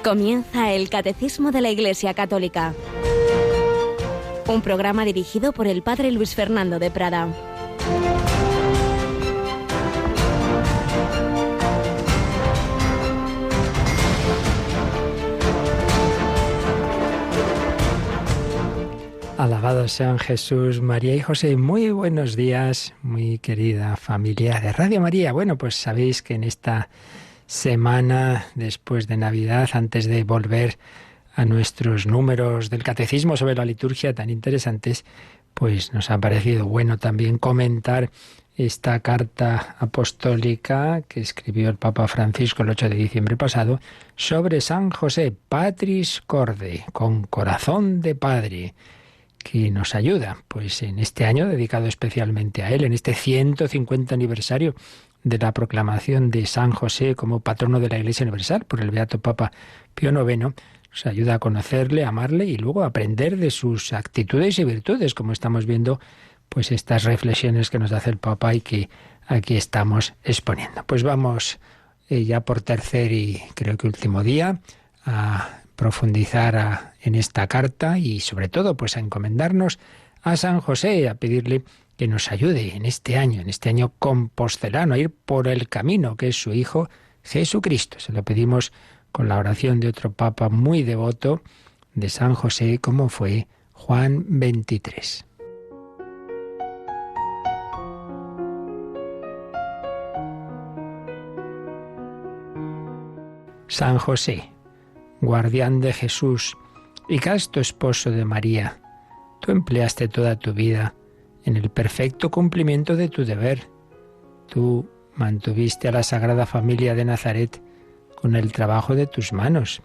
Comienza el Catecismo de la Iglesia Católica, un programa dirigido por el Padre Luis Fernando de Prada. Alabados sean Jesús, María y José. Muy buenos días, muy querida familia de Radio María. Bueno, pues sabéis que en esta semana, después de Navidad, antes de volver a nuestros números del Catecismo sobre la liturgia tan interesantes, pues nos ha parecido bueno también comentar esta carta apostólica que escribió el Papa Francisco el 8 de diciembre pasado sobre San José, Patris Corde, con corazón de padre, que nos ayuda, pues en este año dedicado especialmente a él, en este 150 aniversario de la proclamación de San José como patrono de la Iglesia Universal por el Beato Papa Pío IX, nos ayuda a conocerle, a amarle y luego a aprender de sus actitudes y virtudes, como estamos viendo, pues estas reflexiones que nos hace el Papa y que aquí estamos exponiendo. Pues vamos ya por tercer y creo que último día a profundizar en esta carta y sobre todo pues a encomendarnos a San José, a pedirle que nos ayude en este año compostelano, a ir por el camino que es su Hijo Jesucristo. Se lo pedimos con la oración de otro Papa muy devoto de San José, como fue Juan XXIII. San José, guardián de Jesús y casto esposo de María, tú empleaste toda tu vida en el perfecto cumplimiento de tu deber. Tú mantuviste a la Sagrada Familia de Nazaret con el trabajo de tus manos.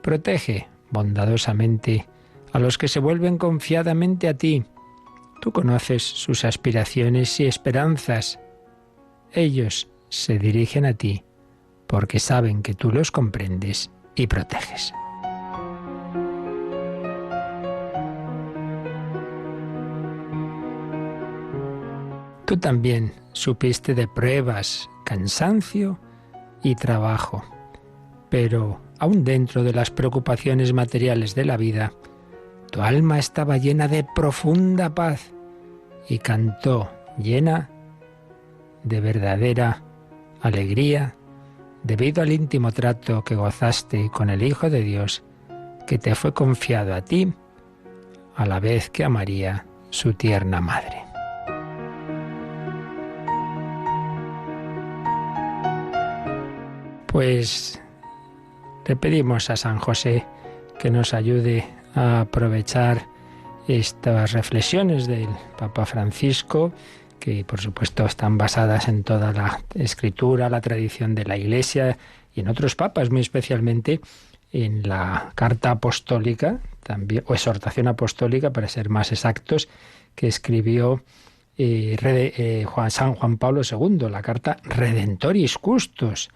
Protege bondadosamente a los que se vuelven confiadamente a ti. Tú conoces sus aspiraciones y esperanzas. Ellos se dirigen a ti porque saben que tú los comprendes y proteges. Tú también supiste de pruebas, cansancio y trabajo, pero aún dentro de las preocupaciones materiales de la vida, tu alma estaba llena de profunda paz y cantó llena de verdadera alegría debido al íntimo trato que gozaste con el Hijo de Dios, que te fue confiado a ti, a la vez que a María, su tierna madre. Pues le pedimos a San José que nos ayude a aprovechar estas reflexiones del Papa Francisco, que por supuesto están basadas en toda la escritura, la tradición de la Iglesia y en otros papas, muy especialmente en la carta apostólica, también, o exhortación apostólica, para ser más exactos, que escribió San Juan Pablo II, la carta Redentoris Custos,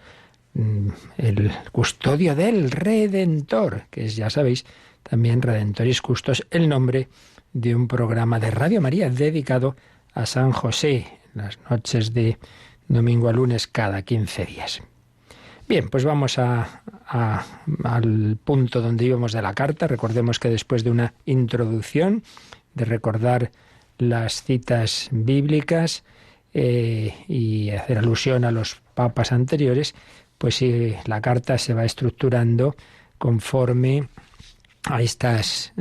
el custodio del Redentor, que es, ya sabéis, también Redentoris Custos, el nombre de un programa de Radio María dedicado a San José, las noches de domingo a lunes cada 15 días. Bien, pues vamos al punto donde íbamos de la carta. Recordemos que después de una introducción, de recordar las citas bíblicas y hacer alusión a los papas anteriores, pues sí, la carta se va estructurando conforme a estos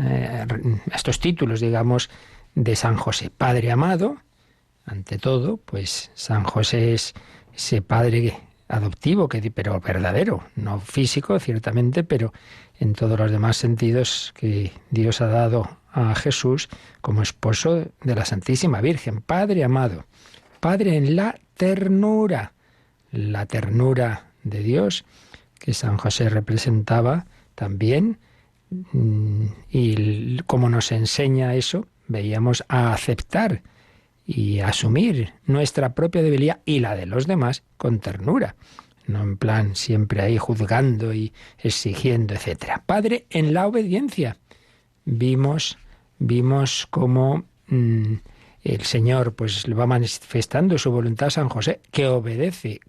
títulos, digamos, de San José. Padre amado, ante todo, pues San José es ese padre adoptivo, pero verdadero, no físico, ciertamente, pero en todos los demás sentidos que Dios ha dado a Jesús como esposo de la Santísima Virgen. Padre amado, Padre en la ternura de Dios, que San José representaba también, y como nos enseña eso, veíamos a aceptar y a asumir nuestra propia debilidad y la de los demás con ternura, no en plan siempre ahí juzgando y exigiendo, etc. Padre en la obediencia. Vimos cómo el Señor pues le va manifestando su voluntad a San José, que obedece.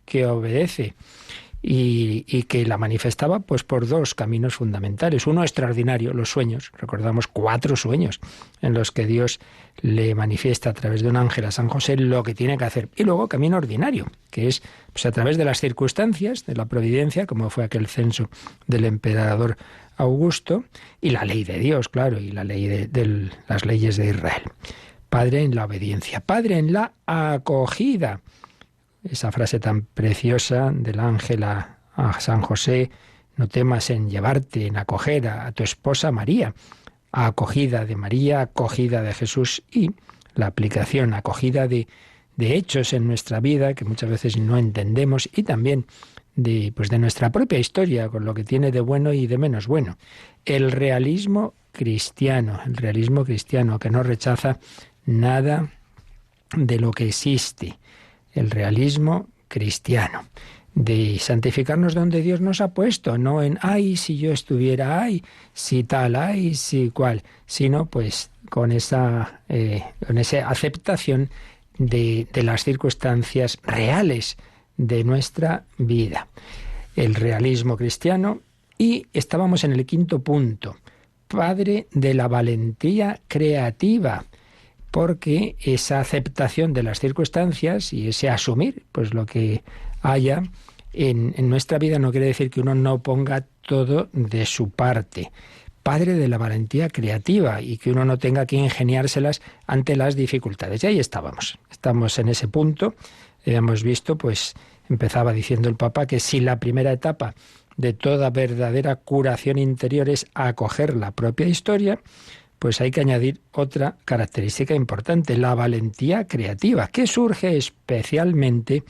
y que la manifestaba pues por dos caminos fundamentales. Uno extraordinario, los sueños. Recordamos 4 sueños en los que Dios le manifiesta a través de un ángel a San José lo que tiene que hacer. Y luego camino ordinario, que es pues a través de las circunstancias, de la providencia, como fue aquel censo del emperador Augusto, y la ley de Dios, claro, y la ley de las leyes de Israel. Padre en la obediencia, Padre en la acogida. Esa frase tan preciosa del ángel a San José: no temas en llevarte, en acoger a tu esposa María. Acogida de María, acogida de Jesús, y la aplicación, acogida de hechos en nuestra vida que muchas veces no entendemos, y también de nuestra propia historia, con lo que tiene de bueno y de menos bueno. El realismo cristiano que no rechaza nada de lo que existe. El realismo cristiano, de santificarnos donde Dios nos ha puesto, no en ay, si yo estuviera, ay, si tal, ay, si cual, sino pues con esa aceptación de las circunstancias reales de nuestra vida. El realismo cristiano. Y estábamos en el 5º punto, Padre de la valentía creativa, porque esa aceptación de las circunstancias y ese asumir pues lo que haya en nuestra vida no quiere decir que uno no ponga todo de su parte. Padre de la valentía creativa, y que uno no tenga que ingeniárselas ante las dificultades. Y ahí estábamos. Estamos en ese punto. Hemos visto, pues empezaba diciendo el Papa que si la primera etapa de toda verdadera curación interior es acoger la propia historia, pues hay que añadir otra característica importante, la valentía creativa, que surge especialmente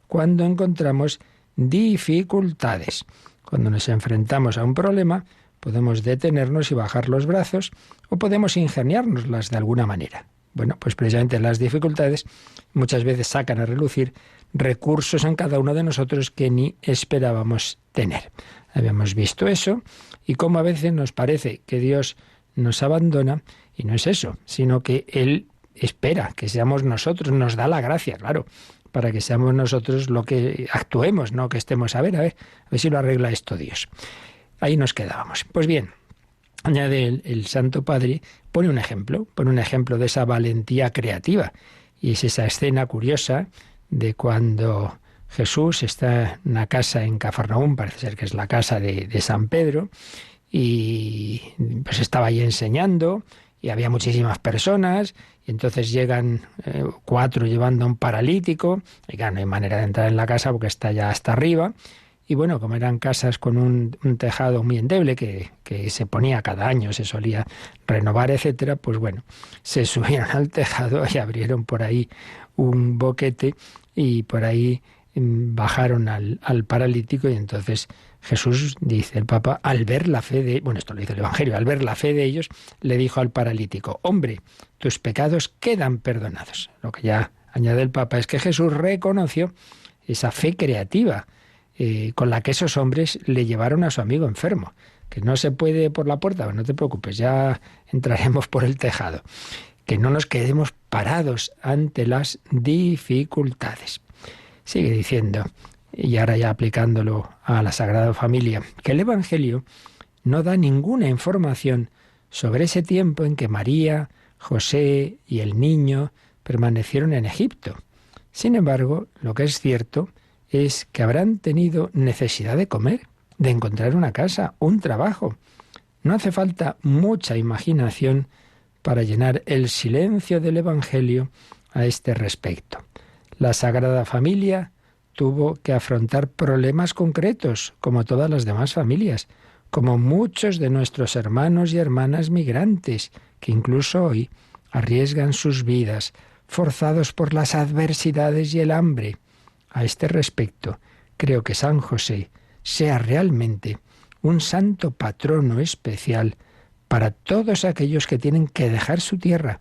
cuando encontramos dificultades. Cuando nos enfrentamos a un problema, podemos detenernos y bajar los brazos, o podemos ingeniárnoslas de alguna manera. Bueno, pues precisamente las dificultades muchas veces sacan a relucir recursos en cada uno de nosotros que ni esperábamos tener. Habíamos visto eso, y cómo a veces nos parece que Dios nos abandona, y no es eso, sino que Él espera que seamos nosotros, nos da la gracia, claro, para que seamos nosotros lo que actuemos, no que estemos a ver si lo arregla esto Dios. Ahí nos quedábamos. Pues bien, añade el Santo Padre, pone un ejemplo de esa valentía creativa, y es esa escena curiosa de cuando Jesús está en una casa en Cafarnaúm, parece ser que es la casa de San Pedro, y pues estaba ahí enseñando, y había muchísimas personas, y entonces llegan 4 llevando a un paralítico, y claro, no hay manera de entrar en la casa porque está ya hasta arriba. Y bueno, como eran casas con un tejado muy endeble que se ponía cada año, se solía renovar, etcétera, pues bueno, se subieron al tejado y abrieron por ahí un boquete, y por ahí bajaron al paralítico, y entonces Jesús, dice el Papa, al ver la fe de... Bueno, esto lo dice el Evangelio. Al ver la fe de ellos, le dijo al paralítico: hombre, tus pecados quedan perdonados. Lo que ya añade el Papa es que Jesús reconoció esa fe creativa con la que esos hombres le llevaron a su amigo enfermo. Que no se puede por la puerta, pues no te preocupes, ya entraremos por el tejado. Que no nos quedemos parados ante las dificultades. Sigue diciendo, y ahora ya aplicándolo a la Sagrada Familia, que el Evangelio no da ninguna información sobre ese tiempo en que María, José y el niño permanecieron en Egipto. Sin embargo, lo que es cierto es que habrán tenido necesidad de comer, de encontrar una casa, un trabajo. No hace falta mucha imaginación para llenar el silencio del Evangelio a este respecto. La Sagrada Familia tuvo que afrontar problemas concretos, como todas las demás familias, como muchos de nuestros hermanos y hermanas migrantes, que incluso hoy arriesgan sus vidas, forzados por las adversidades y el hambre. A este respecto, creo que San José sea realmente un santo patrono especial para todos aquellos que tienen que dejar su tierra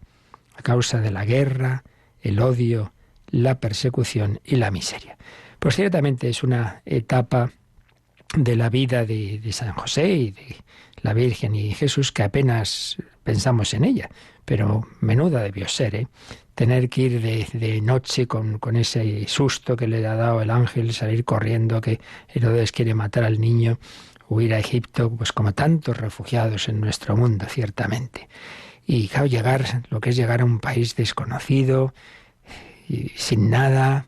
a causa de la guerra, el odio, la persecución y la miseria. Pues ciertamente es una etapa de la vida de San José y de la Virgen y Jesús que apenas pensamos en ella, pero menuda debió ser, tener que ir de noche con ese susto que le ha dado el ángel, salir corriendo, que Herodes quiere matar al niño, huir a Egipto, pues como tantos refugiados en nuestro mundo, ciertamente. Y claro, lo que es llegar a un país desconocido, y sin nada,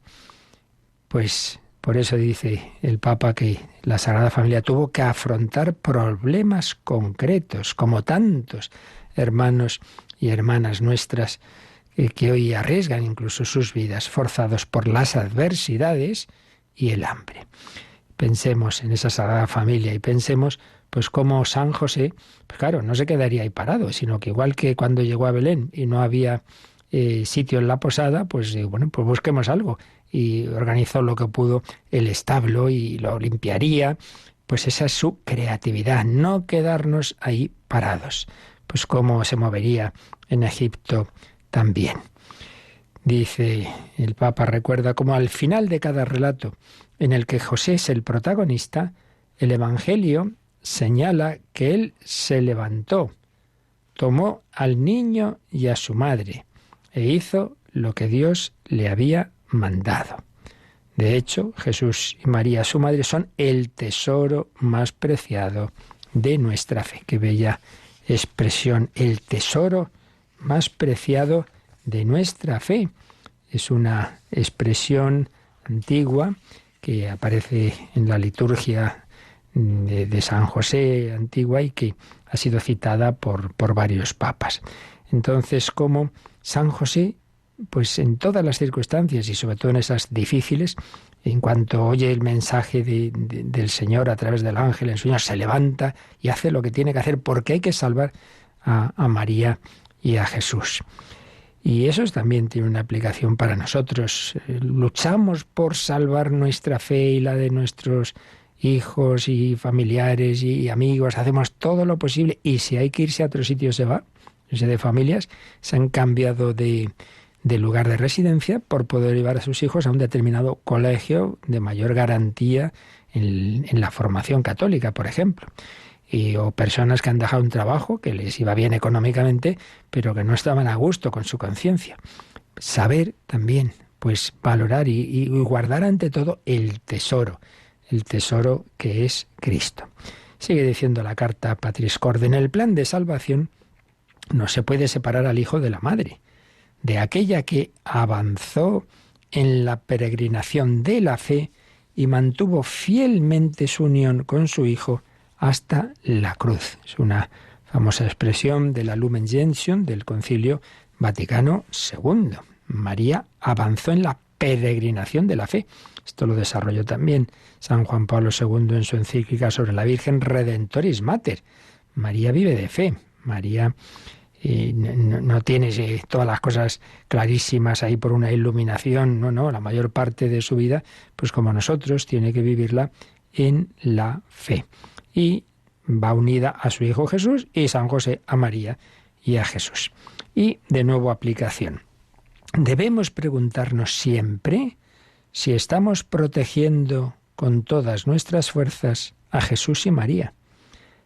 pues por eso dice el Papa que la Sagrada Familia tuvo que afrontar problemas concretos, como tantos hermanos y hermanas nuestras que hoy arriesgan incluso sus vidas, forzados por las adversidades y el hambre. Pensemos en esa Sagrada Familia y pensemos pues cómo San José, pues claro, no se quedaría ahí parado, sino que igual que cuando llegó a Belén y no había sitio en la posada, pues bueno, pues busquemos algo. Y organizó lo que pudo el establo y lo limpiaría. Pues esa es su creatividad, no quedarnos ahí parados. Pues cómo se movería en Egipto también. Dice el Papa, recuerda cómo al final de cada relato en el que José es el protagonista, el Evangelio señala que él se levantó, tomó al niño y a su madre e hizo lo que Dios le había mandado. De hecho, Jesús y María, su madre, son el tesoro más preciado de nuestra fe. Qué bella expresión, el tesoro más preciado de nuestra fe. Es una expresión antigua que aparece en la liturgia de San José antigua y que ha sido citada por varios papas. Entonces, como San José, pues en todas las circunstancias y sobre todo en esas difíciles, en cuanto oye el mensaje del Señor a través del ángel, el Señor se levanta y hace lo que tiene que hacer porque hay que salvar a María y a Jesús. Y eso también tiene una aplicación para nosotros. Luchamos por salvar nuestra fe y la de nuestros hijos y familiares y amigos, hacemos todo lo posible y si hay que irse a otro sitio se va. De familias se han cambiado de lugar de residencia por poder llevar a sus hijos a un determinado colegio de mayor garantía en la formación católica, por ejemplo. O personas que han dejado un trabajo que les iba bien económicamente, pero que no estaban a gusto con su conciencia. Saber también, pues valorar y guardar ante todo el tesoro que es Cristo. Sigue diciendo la carta Patris Corde, en el plan de salvación no se puede separar al hijo de la madre, de aquella que avanzó en la peregrinación de la fe y mantuvo fielmente su unión con su hijo hasta la cruz. Es una famosa expresión de la Lumen Gentium del Concilio Vaticano II. María avanzó en la peregrinación de la fe. Esto lo desarrolló también San Juan Pablo II en su encíclica sobre la Virgen Redentoris Mater. María vive de fe. María no tiene todas las cosas clarísimas ahí por una iluminación. No, la mayor parte de su vida, pues como nosotros, tiene que vivirla en la fe. Y va unida a su Hijo Jesús y San José a María y a Jesús. Y de nuevo aplicación. Debemos preguntarnos siempre si estamos protegiendo con todas nuestras fuerzas a Jesús y María,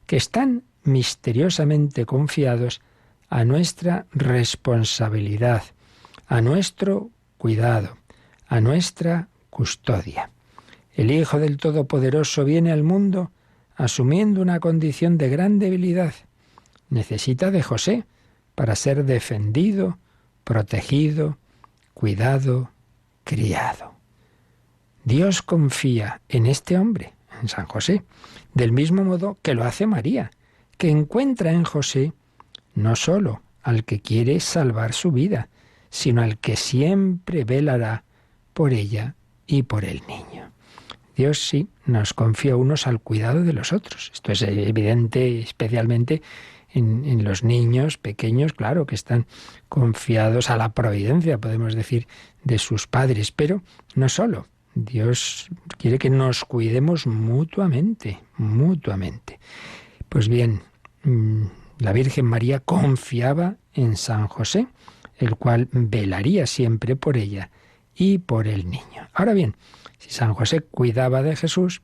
que están misteriosamente confiados a nuestra responsabilidad, a nuestro cuidado, a nuestra custodia. El Hijo del Todopoderoso viene al mundo asumiendo una condición de gran debilidad. Necesita de José para ser defendido, protegido, cuidado, criado. Dios confía en este hombre, en San José, del mismo modo que lo hace María, que encuentra en José no sólo al que quiere salvar su vida, sino al que siempre velará por ella y por el niño. Dios sí nos confía unos al cuidado de los otros. Esto es evidente especialmente en los niños pequeños, claro, que están confiados a la providencia, podemos decir, de sus padres, pero no solo. Dios quiere que nos cuidemos mutuamente. Pues bien, la Virgen María confiaba en San José, el cual velaría siempre por ella y por el niño. Ahora bien, si San José cuidaba de Jesús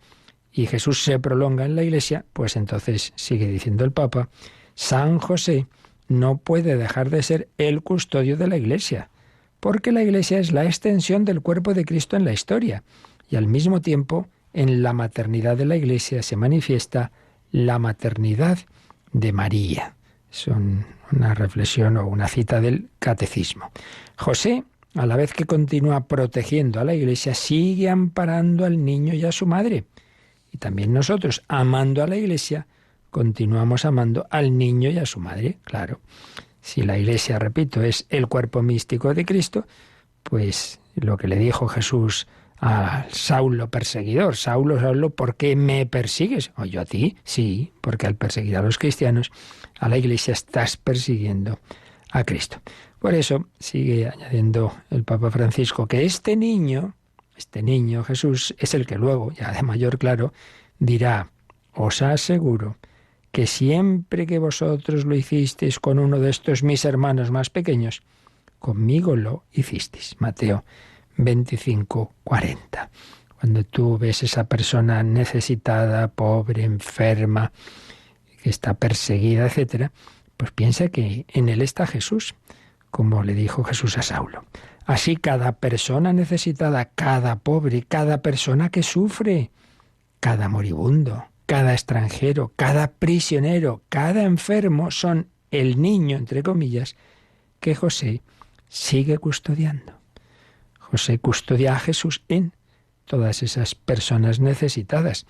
y Jesús se prolonga en la Iglesia, pues entonces, sigue diciendo el Papa, San José no puede dejar de ser el custodio de la Iglesia, porque la Iglesia es la extensión del cuerpo de Cristo en la historia, y al mismo tiempo en la maternidad de la Iglesia se manifiesta la maternidad de María. Es una reflexión o una cita del Catecismo. José, a la vez que continúa protegiendo a la Iglesia, sigue amparando al niño y a su madre. Y también nosotros, amando a la Iglesia, continuamos amando al niño y a su madre, claro. Si la Iglesia, repito, es el cuerpo místico de Cristo, pues lo que le dijo Jesús a Saulo perseguidor: Saulo, Saulo, ¿por qué me persigues? ¿O yo a ti? Sí, porque al perseguir a los cristianos, a la Iglesia, estás persiguiendo a Cristo. Por eso sigue añadiendo el Papa Francisco que este niño Jesús, es el que luego, ya de mayor, claro, dirá: os aseguro que siempre que vosotros lo hicisteis con uno de estos mis hermanos más pequeños, conmigo lo hicisteis. Mateo 25, 40. Cuando tú ves esa persona necesitada, pobre, enferma, que está perseguida, etcétera, pues piensa que en él está Jesús, como le dijo Jesús a Saulo. Así cada persona necesitada, cada pobre, cada persona que sufre, cada moribundo, cada extranjero, cada prisionero, cada enfermo son el niño, entre comillas, que José sigue custodiando. José custodia a Jesús en todas esas personas necesitadas.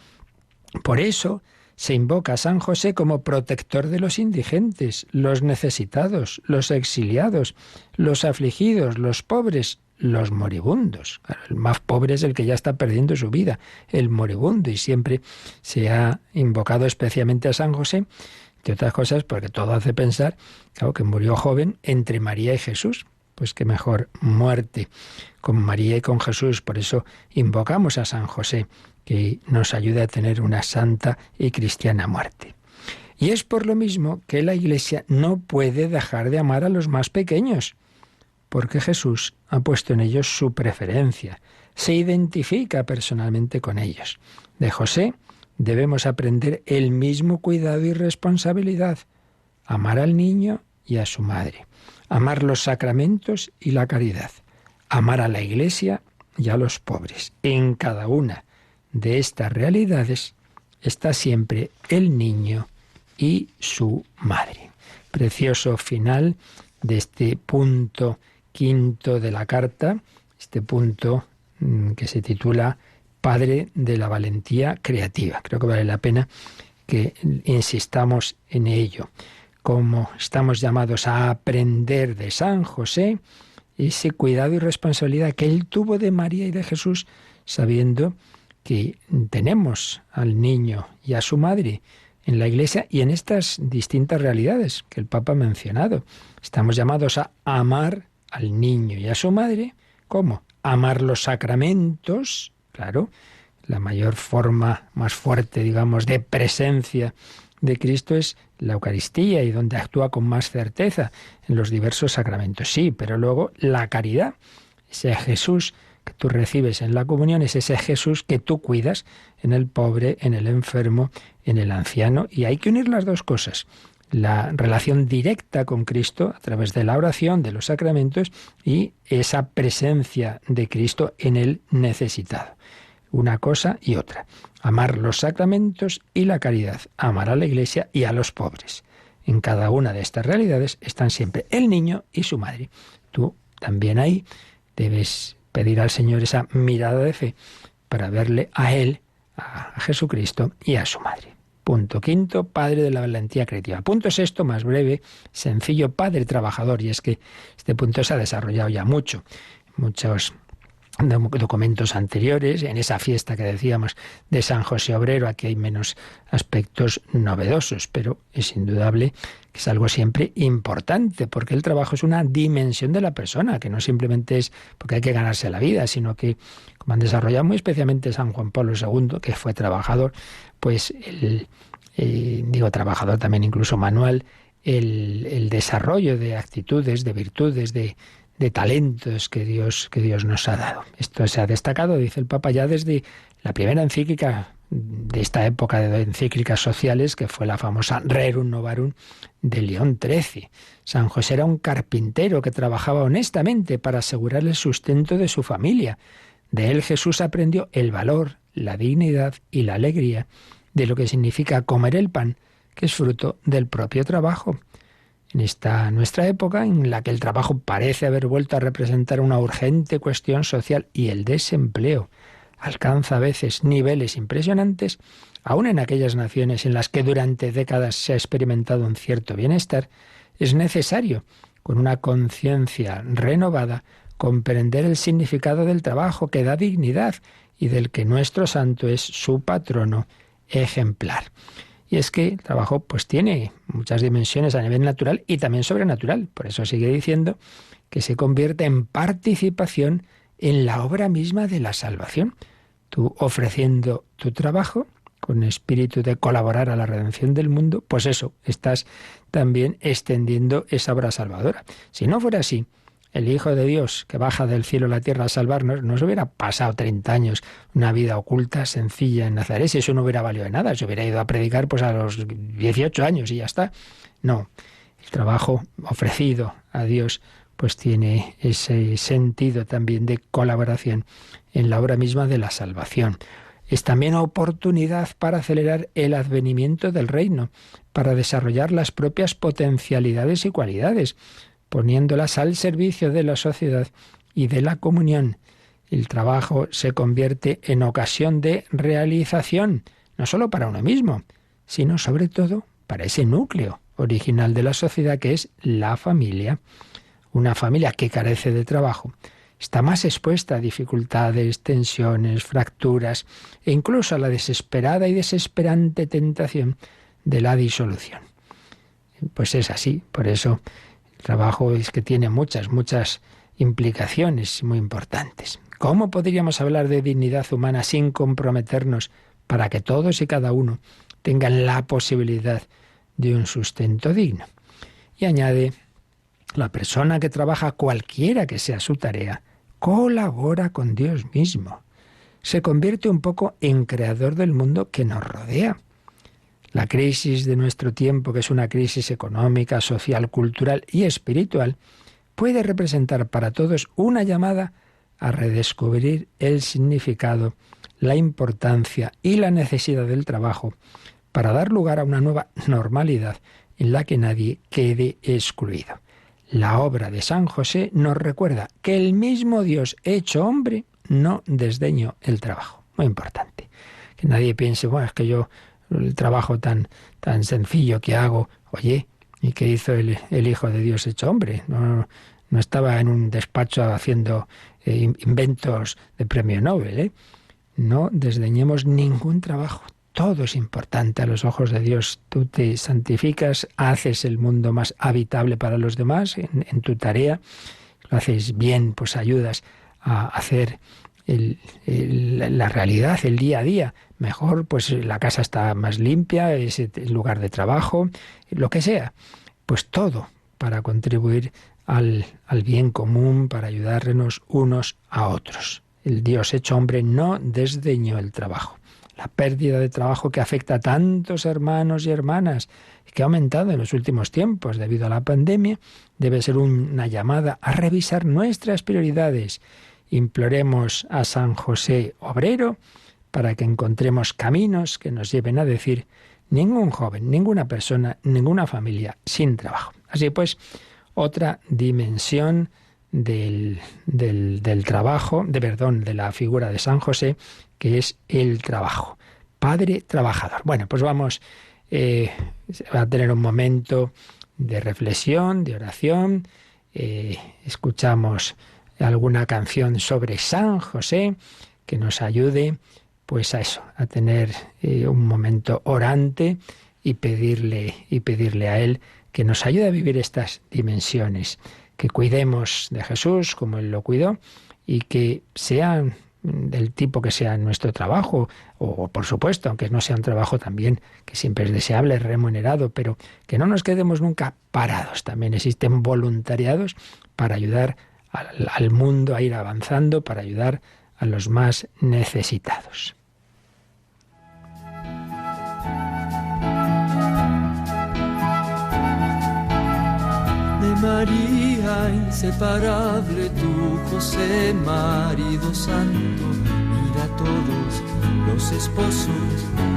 Por eso se invoca a San José como protector de los indigentes, los necesitados, los exiliados, los afligidos, los pobres, los moribundos. Claro, el más pobre es el que ya está perdiendo su vida, el moribundo, y siempre se ha invocado especialmente a San José, entre otras cosas porque todo hace pensar, claro, que murió joven entre María y Jesús. Pues qué mejor muerte con María y con Jesús. Por eso invocamos a San José, que nos ayude a tener una santa y cristiana muerte. Y es por lo mismo que la Iglesia no puede dejar de amar a los más pequeños, porque Jesús ha puesto en ellos su preferencia, se identifica personalmente con ellos. De José debemos aprender el mismo cuidado y responsabilidad, amar al niño y a su madre, amar los sacramentos y la caridad, amar a la Iglesia y a los pobres. En cada una de estas realidades está siempre el niño y su madre. Precioso final de este punto quinto de la carta, este punto que se titula Padre de la valentía creativa. Creo que vale la pena que insistamos en ello. Como estamos llamados a aprender de San José, ese cuidado y responsabilidad que él tuvo de María y de Jesús, sabiendo que tenemos al niño y a su madre en la Iglesia y en estas distintas realidades que el Papa ha mencionado. Estamos llamados a amar al niño y a su madre. ¿Cómo? Amar los sacramentos, claro, la mayor forma, más fuerte, digamos, de presencia de Cristo es la Eucaristía, y donde actúa con más certeza en los diversos sacramentos. Sí, pero luego la caridad, ese Jesús que tú recibes en la comunión, es ese Jesús que tú cuidas en el pobre, en el enfermo, en el anciano, y hay que unir las dos cosas. La relación directa con Cristo a través de la oración, de los sacramentos, y esa presencia de Cristo en el necesitado. Una cosa y otra. Amar los sacramentos y la caridad. Amar a la Iglesia y a los pobres. En cada una de estas realidades están siempre el niño y su madre. Tú también ahí debes pedir al Señor esa mirada de fe para verle a Él, a Jesucristo y a su madre. Punto quinto, Padre de la valentía creativa. Punto sexto, más breve, sencillo, Padre trabajador. Y es que este punto se ha desarrollado ya mucho. Muchos documentos anteriores, en esa fiesta que decíamos de San José Obrero, aquí hay menos aspectos novedosos, pero es indudable que es algo siempre importante, porque el trabajo es una dimensión de la persona, que no simplemente es porque hay que ganarse la vida, sino que, como han desarrollado muy especialmente San Juan Pablo II, que fue trabajador, pues digo trabajador también incluso manual, el desarrollo de actitudes, de virtudes, de talentos que Dios nos ha dado. Esto se ha destacado, dice el Papa, ya desde la primera encíclica de esta época de encíclicas sociales, que fue la famosa Rerum Novarum de León XIII. San José era un carpintero que trabajaba honestamente para asegurar el sustento de su familia. De él Jesús aprendió el valor, la dignidad y la alegría de lo que significa comer el pan, que es fruto del propio trabajo. En esta nuestra época, en la que el trabajo parece haber vuelto a representar una urgente cuestión social y el desempleo alcanza a veces niveles impresionantes, aun en aquellas naciones en las que durante décadas se ha experimentado un cierto bienestar, es necesario, con una conciencia renovada, comprender el significado del trabajo que da dignidad y del que nuestro santo es su patrono ejemplar. Y es que el trabajo pues tiene muchas dimensiones a nivel natural y también sobrenatural. Por eso sigue diciendo que se convierte en participación en la obra misma de la salvación. Tú ofreciendo tu trabajo con espíritu de colaborar a la redención del mundo, pues eso, estás también extendiendo esa obra salvadora. Si no fuera así, el Hijo de Dios que baja del cielo a la tierra a salvarnos, no se hubiera pasado 30 años, una vida oculta, sencilla en Nazaret, si eso no hubiera valido de nada, se hubiera ido a predicar pues a los 18 años y ya está. No, el trabajo ofrecido a Dios pues tiene ese sentido también de colaboración en la obra misma de la salvación. Es también oportunidad para acelerar el advenimiento del reino, para desarrollar las propias potencialidades y cualidades, poniéndolas al servicio de la sociedad y de la comunión. El trabajo se convierte en ocasión de realización, no solo para uno mismo, sino sobre todo para ese núcleo original de la sociedad que es la familia. Una familia que carece de trabajo está más expuesta a dificultades, tensiones, fracturas e incluso a la desesperada y desesperante tentación de la disolución. Pues es así, por eso el trabajo es que tiene muchas implicaciones muy importantes. ¿Cómo podríamos hablar de dignidad humana sin comprometernos para que todos y cada uno tengan la posibilidad de un sustento digno? Y añade: la persona que trabaja, cualquiera que sea su tarea, colabora con Dios mismo. Se convierte un poco en creador del mundo que nos rodea. La crisis de nuestro tiempo, que es una crisis económica, social, cultural y espiritual, puede representar para todos una llamada a redescubrir el significado, la importancia y la necesidad del trabajo para dar lugar a una nueva normalidad en la que nadie quede excluido. La obra de San José nos recuerda que el mismo Dios hecho hombre no desdeñó el trabajo. Muy importante. Que nadie piense, bueno, es que yo el trabajo tan sencillo que hago, oye, ¿y qué hizo el Hijo de Dios hecho hombre? No estaba en un despacho haciendo inventos de premio Nobel, ¿eh? No desdeñemos ningún trabajo. Todo es importante a los ojos de Dios. Tú te santificas, haces el mundo más habitable para los demás en tu tarea. Lo haces bien, pues ayudas a hacer la realidad, el día a día. Mejor, pues la casa está más limpia, es el lugar de trabajo, lo que sea. Pues todo para contribuir al bien común, para ayudarnos unos a otros. El Dios hecho hombre no desdeñó el trabajo. La pérdida de trabajo que afecta a tantos hermanos y hermanas, que ha aumentado en los últimos tiempos debido a la pandemia, debe ser una llamada a revisar nuestras prioridades. Imploremos a San José Obrero para que encontremos caminos que nos lleven a decir: ningún joven, ninguna persona, ninguna familia sin trabajo. Así pues, otra dimensión del trabajo, de la figura de San José, que es el trabajo. Padre trabajador. Bueno, pues vamos a tener un momento de reflexión, de oración. Escuchamos alguna canción sobre San José que nos ayude pues a eso, a tener un momento orante y pedirle a Él que nos ayude a vivir estas dimensiones, que cuidemos de Jesús como Él lo cuidó y que sean del tipo que sea nuestro trabajo, o por supuesto, aunque no sea un trabajo también que siempre es deseable, remunerado, pero que no nos quedemos nunca parados. También existen voluntariados para ayudar al mundo a ir avanzando, para ayudar a los más necesitados. María, inseparable, tú, José, marido santo, mira a todos los esposos,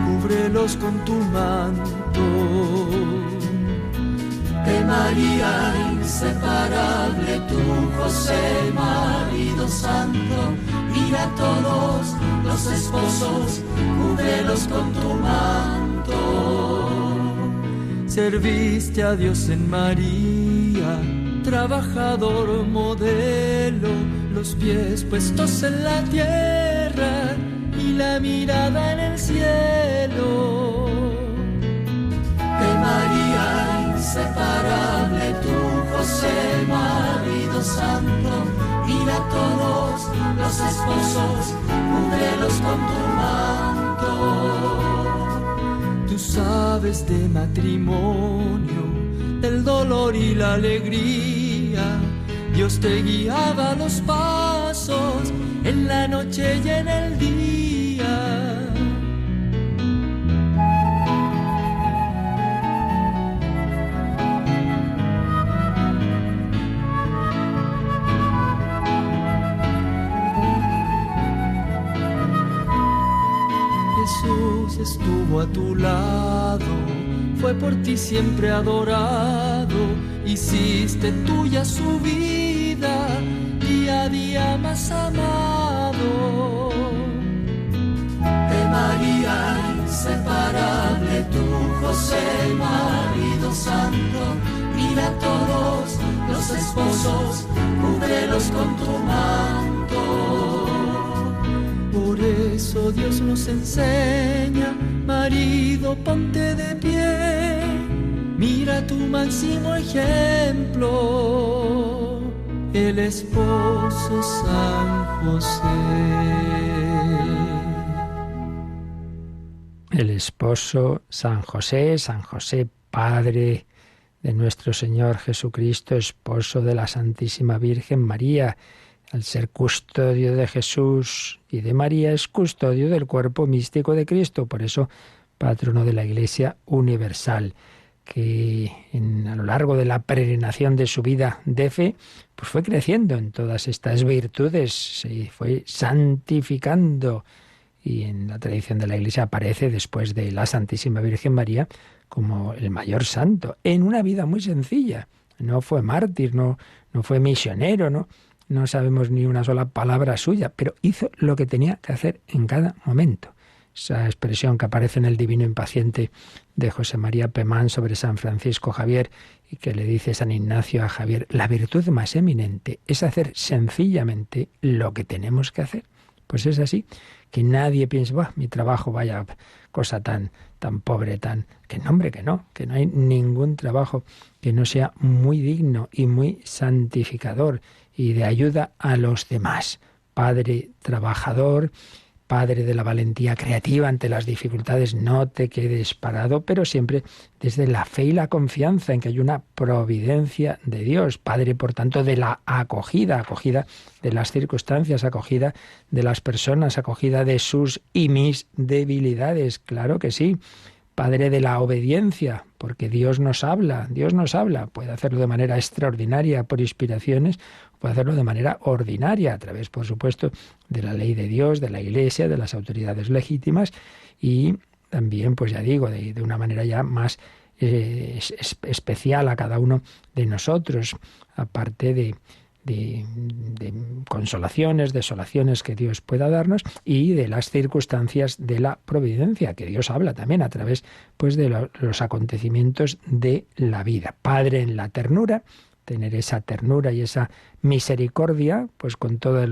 cúbrelos con tu manto. María, inseparable, tú, José, marido santo, mira a todos los esposos, cúbrelos con tu manto. Serviste a Dios en María, trabajador modelo, los pies puestos en la tierra y la mirada en el cielo. María, inseparable, tú, José, marido santo, mira a todos los esposos, cúbrelos con tu manto. Tú sabes de matrimonio, del dolor y la alegría, Dios te guiaba los pasos en la noche y en el día. Jesús estuvo a tu lado, fue por ti siempre adorado, hiciste tuya su vida, día a día más amado. María, inseparable, tú, José, marido santo, mira a todos los esposos, cúbrelos con tu manto. Por eso Dios nos enseña, marido, ponte de pie, mira tu máximo ejemplo, el esposo San José. El esposo San José, Padre de nuestro Señor Jesucristo, esposo de la Santísima Virgen María. Al ser custodio de Jesús y de María, es custodio del cuerpo místico de Cristo, por eso patrono de la Iglesia universal, que a lo largo de la peregrinación de su vida de fe, pues fue creciendo en todas estas virtudes, se fue santificando, y en la tradición de la Iglesia aparece después de la Santísima Virgen María como el mayor santo, en una vida muy sencilla. No fue mártir, no fue misionero, no sabemos ni una sola palabra suya, pero hizo lo que tenía que hacer en cada momento. Esa expresión que aparece en el Divino Impaciente de José María Pemán sobre San Francisco Javier, y que le dice San Ignacio a Javier: la virtud más eminente es hacer sencillamente lo que tenemos que hacer. Pues es así, que nadie piense, mi trabajo, vaya cosa tan pobre, que no hay ningún trabajo que no sea muy digno y muy santificador y de ayuda a los demás. Padre trabajador, Padre de la valentía creativa ante las dificultades, no te quedes parado, pero siempre desde la fe y la confianza en que hay una providencia de Dios. Padre, por tanto, de la acogida de las circunstancias, acogida de las personas, acogida de sus y mis debilidades, claro que sí. Padre de la obediencia, porque Dios nos habla, puede hacerlo de manera extraordinaria por inspiraciones, puede hacerlo de manera ordinaria, a través, por supuesto, de la ley de Dios, de la Iglesia, de las autoridades legítimas, y también, pues ya digo, de una manera ya más especial a cada uno de nosotros, aparte de consolaciones, desolaciones que Dios pueda darnos, y de las circunstancias de la providencia, que Dios habla también a través, pues, de los acontecimientos de la vida. Padre en la ternura, tener esa ternura y esa misericordia, pues con todas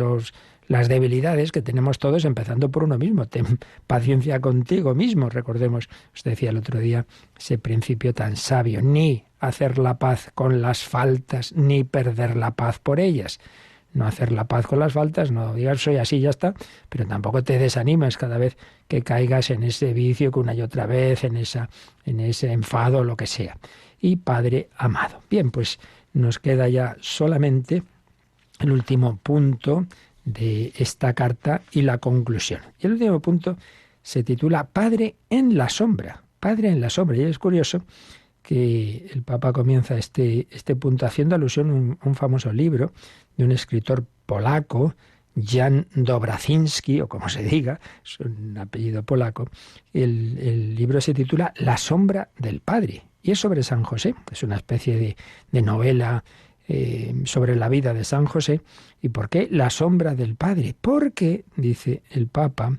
las debilidades que tenemos todos, empezando por uno mismo. Ten paciencia contigo mismo. Recordemos, os decía el otro día, ese principio tan sabio: ni hacer la paz con las faltas, ni perder la paz por ellas. No hacer la paz con las faltas, no digas soy así, ya está, pero tampoco te desanimes cada vez que caigas en ese vicio que una y otra vez, en ese enfado, lo que sea. Y Padre amado. Bien, pues nos queda ya solamente el último punto de esta carta y la conclusión. Y el último punto se titula Padre en la sombra. Padre en la sombra. Y es curioso que el Papa comienza este punto haciendo alusión a un famoso libro de un escritor polaco, Jan Dobrazinski, o como se diga, es un apellido polaco. El libro se titula La sombra del Padre, y es sobre San José. Es una especie de novela sobre la vida de San José. ¿Y por qué la sombra del Padre? Porque, dice el Papa,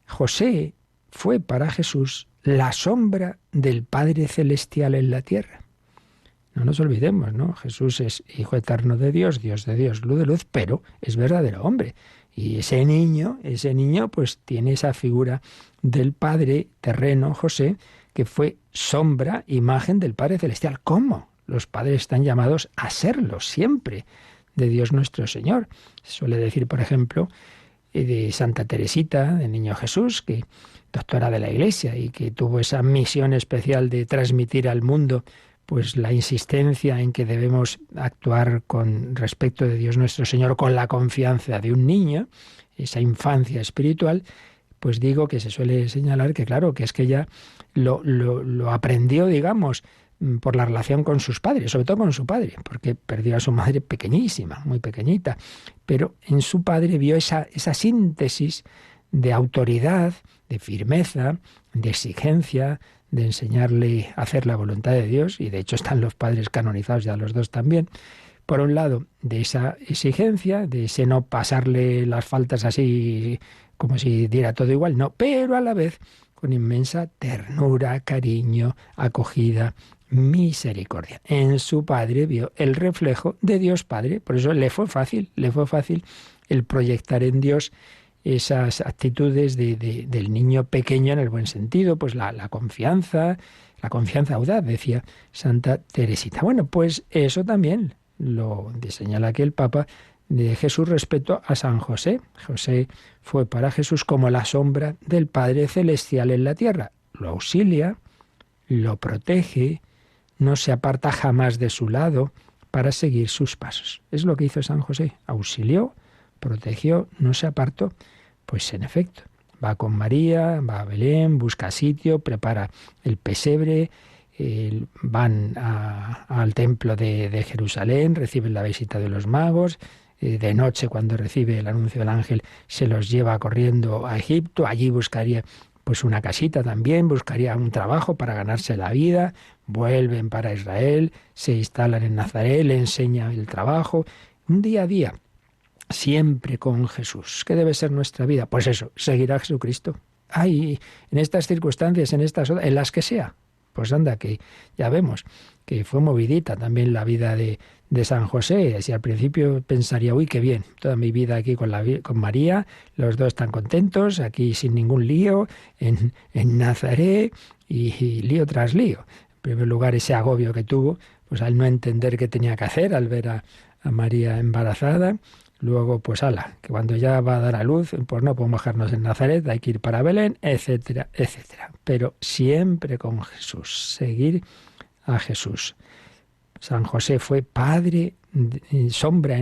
José fue para Jesús la sombra del Padre Celestial en la tierra. No nos olvidemos, ¿no? Jesús es Hijo eterno de Dios, Dios de Dios, luz de luz, pero es verdadero hombre. Y ese niño, pues tiene esa figura del Padre terreno, José, que fue sombra, imagen del Padre Celestial. ¿Cómo? Los padres están llamados a serlo siempre, de Dios nuestro Señor. Se suele decir, por ejemplo, de Santa Teresita, del Niño Jesús, que doctora de la Iglesia y que tuvo esa misión especial de transmitir al mundo pues la insistencia en que debemos actuar con respecto de Dios nuestro Señor con la confianza de un niño, esa infancia espiritual. Pues digo que se suele señalar que claro, que es que ella lo aprendió, digamos, por la relación con sus padres, sobre todo con su padre, porque perdió a su madre pequeñísima, muy pequeñita, pero en su padre vio esa síntesis de autoridad, de firmeza, de exigencia, de enseñarle a hacer la voluntad de Dios, y de hecho están los padres canonizados ya los dos también. Por un lado, de esa exigencia, de ese no pasarle las faltas así como si diera todo igual, no, pero a la vez con inmensa ternura, cariño, acogida, misericordia. En su padre vio el reflejo de Dios Padre, por eso le fue fácil el proyectar en Dios esas actitudes del niño pequeño en el buen sentido, pues la confianza audaz, decía Santa Teresita. Bueno, pues eso también lo señala aquí el Papa de Jesús respecto a San José. José fue para Jesús como la sombra del Padre Celestial en la tierra. Lo auxilia, lo protege, no se aparta jamás de su lado para seguir sus pasos. Es lo que hizo San José. Auxilió, protegió, no se apartó. Pues en efecto, va con María, va a Belén, busca sitio, prepara el pesebre, van al templo de Jerusalén, reciben la visita de los magos, de noche cuando recibe el anuncio del ángel se los lleva corriendo a Egipto, allí buscaría pues una casita también, buscaría un trabajo para ganarse la vida, vuelven para Israel, se instalan en Nazaret, le enseña el trabajo, un día a día, siempre con Jesús. ¿Qué debe ser nuestra vida? Pues eso, seguir a Jesucristo. Ay, en estas circunstancias, en las que sea. Pues anda, que ya vemos que fue movidita también la vida de San José. Si al principio pensaría, uy, qué bien, toda mi vida aquí con María, los dos tan contentos, aquí sin ningún lío, en Nazaret, y lío tras lío. En primer lugar, ese agobio que tuvo, pues al no entender qué tenía que hacer, al ver a María embarazada. Luego, pues que cuando ya va a dar a luz, pues no podemos dejarnos en Nazaret, hay que ir para Belén, etcétera, etcétera. Pero siempre con Jesús, seguir a Jesús. San José fue padre, sombra,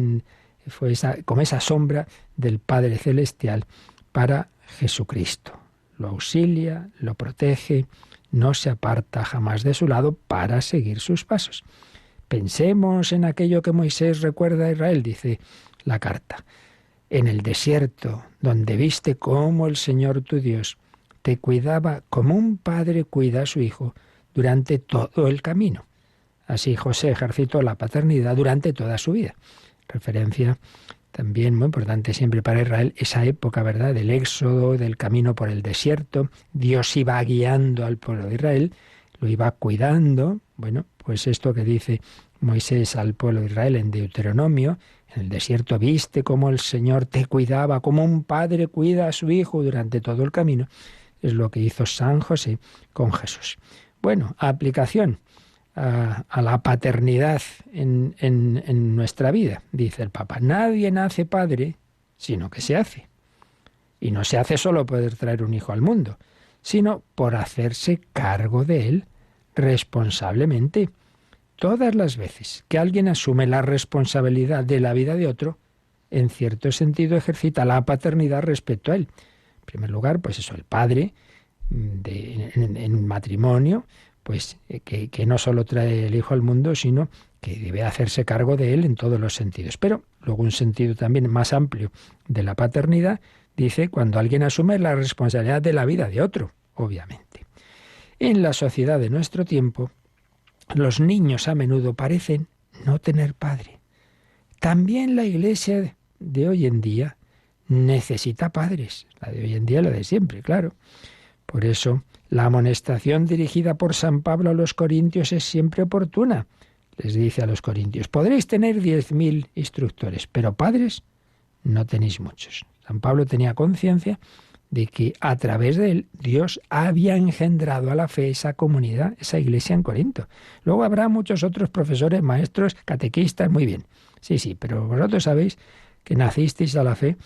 fue como esa sombra del Padre Celestial para Jesucristo. Lo auxilia, lo protege, no se aparta jamás de su lado para seguir sus pasos. Pensemos en aquello que Moisés recuerda a Israel, dice la carta. En el desierto, donde viste cómo el Señor tu Dios te cuidaba como un padre cuida a su hijo durante todo el camino. Así José ejercitó la paternidad durante toda su vida. Referencia también muy importante siempre para Israel, esa época, ¿verdad?, del éxodo, del camino por el desierto. Dios iba guiando al pueblo de Israel, lo iba cuidando. Bueno, pues esto que dice Moisés al pueblo de Israel en Deuteronomio, en el desierto viste cómo el Señor te cuidaba, como un padre cuida a su hijo durante todo el camino, es lo que hizo San José con Jesús. Bueno, aplicación a la paternidad en nuestra vida, dice el Papa. Nadie nace padre, sino que se hace. Y no se hace solo poder traer un hijo al mundo, sino por hacerse cargo de él responsablemente. Todas las veces que alguien asume la responsabilidad de la vida de otro, en cierto sentido ejercita la paternidad respecto a él. En primer lugar, pues eso, el padre en un matrimonio, pues que no solo trae el Hijo al mundo, sino que debe hacerse cargo de él en todos los sentidos. Pero luego un sentido también más amplio de la paternidad dice cuando alguien asume la responsabilidad de la vida de otro, obviamente. En la sociedad de nuestro tiempo, los niños a menudo parecen no tener padre. También la Iglesia de hoy en día necesita padres, la de hoy en día, la de siempre, claro. Por eso, la amonestación dirigida por San Pablo a los corintios es siempre oportuna. Les dice a los corintios, podréis tener 10.000 instructores, pero padres no tenéis muchos. San Pablo tenía conciencia de que a través de él Dios había engendrado a la fe esa comunidad, esa iglesia en Corinto. Luego habrá muchos otros profesores, maestros, catequistas, muy bien. Sí, pero vosotros sabéis que nacisteis a la fe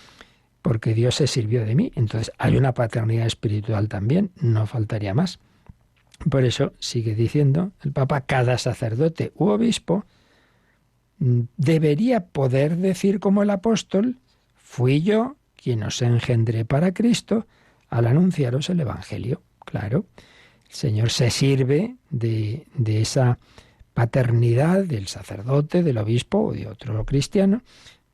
porque Dios se sirvió de mí. Entonces hay una paternidad espiritual también, no faltaría más. Por eso sigue diciendo el Papa, cada sacerdote u obispo debería poder decir como el apóstol, fui yo quien os engendré para Cristo al anunciaros el Evangelio. Claro, el Señor se sirve de esa paternidad del sacerdote, del obispo o de otro cristiano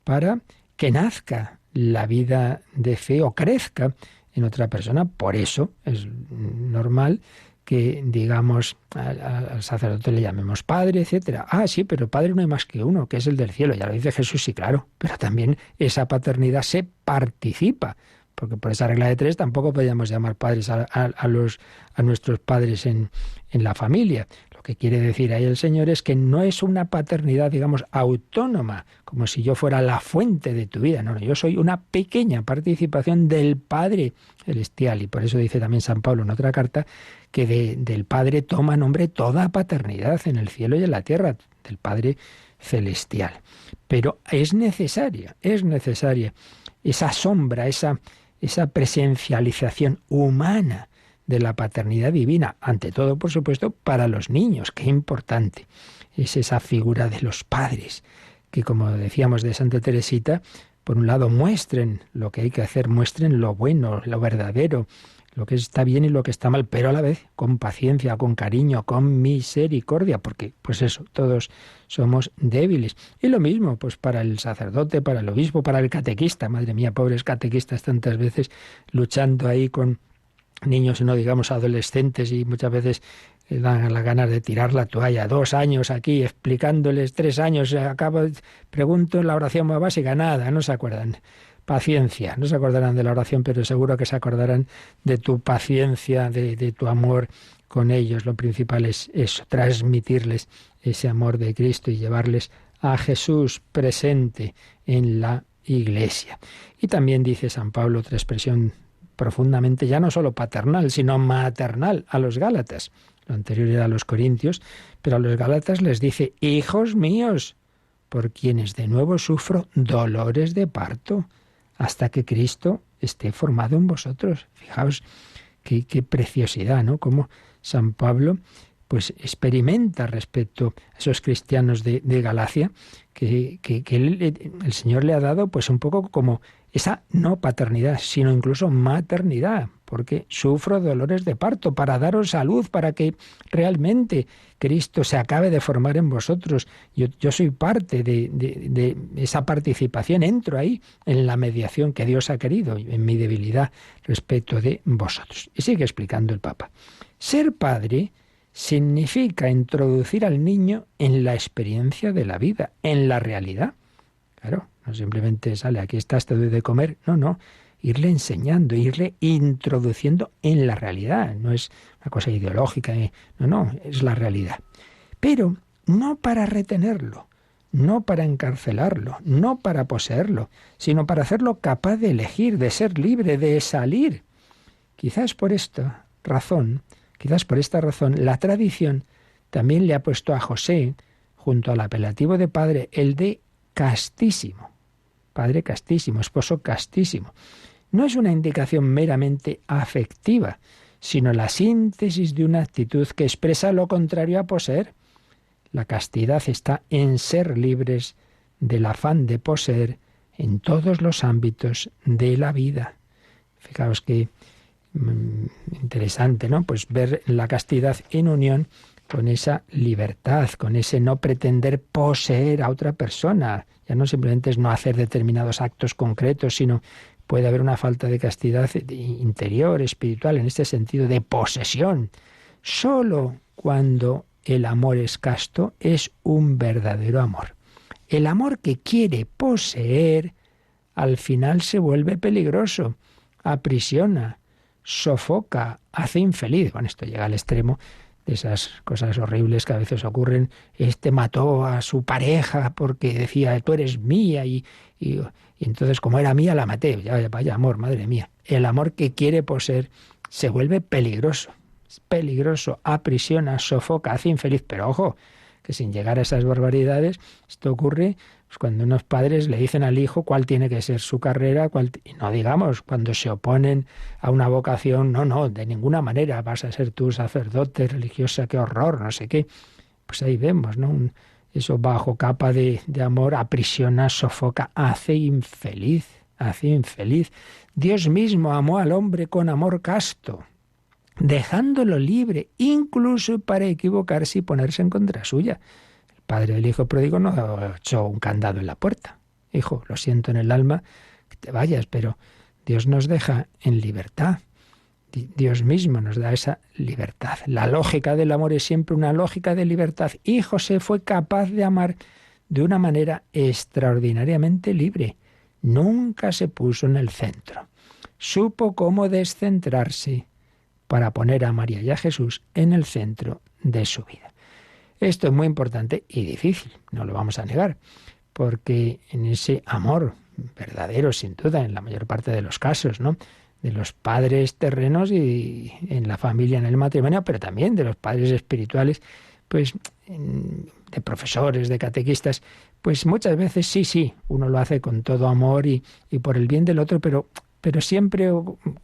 para que nazca la vida de fe o crezca en otra persona. Por eso es normal que digamos al sacerdote le llamemos padre, etcétera. Ah, sí, pero padre no hay más que uno, que es el del cielo. Ya lo dice Jesús, sí, claro. Pero también esa paternidad se participa, porque por esa regla de 3 tampoco podríamos llamar padres a nuestros padres en la familia. Lo que quiere decir ahí el Señor es que no es una paternidad, digamos, autónoma, como si yo fuera la fuente de tu vida. No, yo soy una pequeña participación del Padre Celestial. Y por eso dice también San Pablo en otra carta que del Padre toma nombre toda paternidad en el cielo y en la tierra, del Padre Celestial. Pero es necesaria esa sombra, esa presencialización humana de la paternidad divina, ante todo, por supuesto, para los niños. Qué importante es esa figura de los padres, que como decíamos de Santa Teresita, por un lado muestren lo que hay que hacer, muestren lo bueno, lo verdadero, lo que está bien y lo que está mal, pero a la vez con paciencia, con cariño, con misericordia, porque pues eso, todos somos débiles. Y lo mismo pues para el sacerdote, para el obispo, para el catequista. Madre mía, pobres catequistas tantas veces luchando ahí con niños, no digamos adolescentes, y muchas veces dan las ganas de tirar la toalla. 2 años aquí explicándoles, 3 años, pregunto la oración más básica, nada, no se acuerdan. Paciencia, no se acordarán de la oración, pero seguro que se acordarán de tu paciencia, de tu amor con ellos. Lo principal es eso, transmitirles ese amor de Cristo y llevarles a Jesús presente en la Iglesia. Y también dice San Pablo otra expresión profundamente, ya no solo paternal, sino maternal, a los Gálatas. Lo anterior era a los Corintios, pero a los Gálatas les dice, hijos míos, por quienes de nuevo sufro dolores de parto, hasta que Cristo esté formado en vosotros. Fijaos qué preciosidad, ¿no? Cómo San Pablo pues experimenta respecto a esos cristianos de Galacia, que el Señor le ha dado pues un poco como esa no paternidad, sino incluso maternidad, porque sufro dolores de parto para daros salud, para que realmente Cristo se acabe de formar en vosotros. Yo soy parte de esa participación, entro ahí en la mediación que Dios ha querido, en mi debilidad respecto de vosotros. Y sigue explicando el Papa. Ser padre significa introducir al niño en la experiencia de la vida, en la realidad. Claro, no simplemente sale, aquí estás, te doy de comer. No, irle enseñando, irle introduciendo en la realidad. No es una cosa ideológica, no, es la realidad. Pero no para retenerlo, no para encarcelarlo, no para poseerlo, sino para hacerlo capaz de elegir, de ser libre, de salir. Quizás por esta razón, la tradición también le ha puesto a José, junto al apelativo de padre, el de castísimo. Padre castísimo, esposo castísimo. No es una indicación meramente afectiva, sino la síntesis de una actitud que expresa lo contrario a poseer. La castidad está en ser libres del afán de poseer en todos los ámbitos de la vida. Fijaos que Interesante, ¿no? Pues ver la castidad en unión con esa libertad, con ese no pretender poseer a otra persona. Ya no simplemente es no hacer determinados actos concretos, sino puede haber una falta de castidad interior, espiritual, en este sentido de posesión. Solo cuando el amor es casto es un verdadero amor. El amor que quiere poseer al final se vuelve peligroso, aprisiona, sofoca, hace infeliz. Bueno, esto llega al extremo de esas cosas horribles que a veces ocurren. Este mató a su pareja porque decía, tú eres mía, y entonces como era mía la maté. Vaya amor, madre mía. El amor que quiere poseer se vuelve peligroso. Es peligroso, aprisiona, sofoca, hace infeliz. Pero ojo, que sin llegar a esas barbaridades, esto ocurre pues cuando unos padres le dicen al hijo cuál tiene que ser su carrera, y no digamos cuando se oponen a una vocación, no, de ninguna manera vas a ser tú sacerdote, religiosa, qué horror, no sé qué. Pues ahí vemos, ¿no? Eso bajo capa de amor aprisiona, sofoca, hace infeliz, hace infeliz. Dios mismo amó al hombre con amor casto, dejándolo libre, incluso para equivocarse y ponerse en contra suya. El padre del hijo pródigo no echó un candado en la puerta. Hijo, lo siento en el alma que te vayas, pero Dios nos deja en libertad. Dios mismo nos da esa libertad. La lógica del amor es siempre una lógica de libertad. Y José fue capaz de amar de una manera extraordinariamente libre. Nunca se puso en el centro. Supo cómo descentrarse para poner a María y a Jesús en el centro de su vida. Esto es muy importante y difícil, no lo vamos a negar, porque en ese amor verdadero, sin duda, en la mayor parte de los casos, ¿no?, de los padres terrenos y en la familia, en el matrimonio, pero también de los padres espirituales, pues de profesores, de catequistas, pues muchas veces sí, uno lo hace con todo amor y por el bien del otro, pero siempre,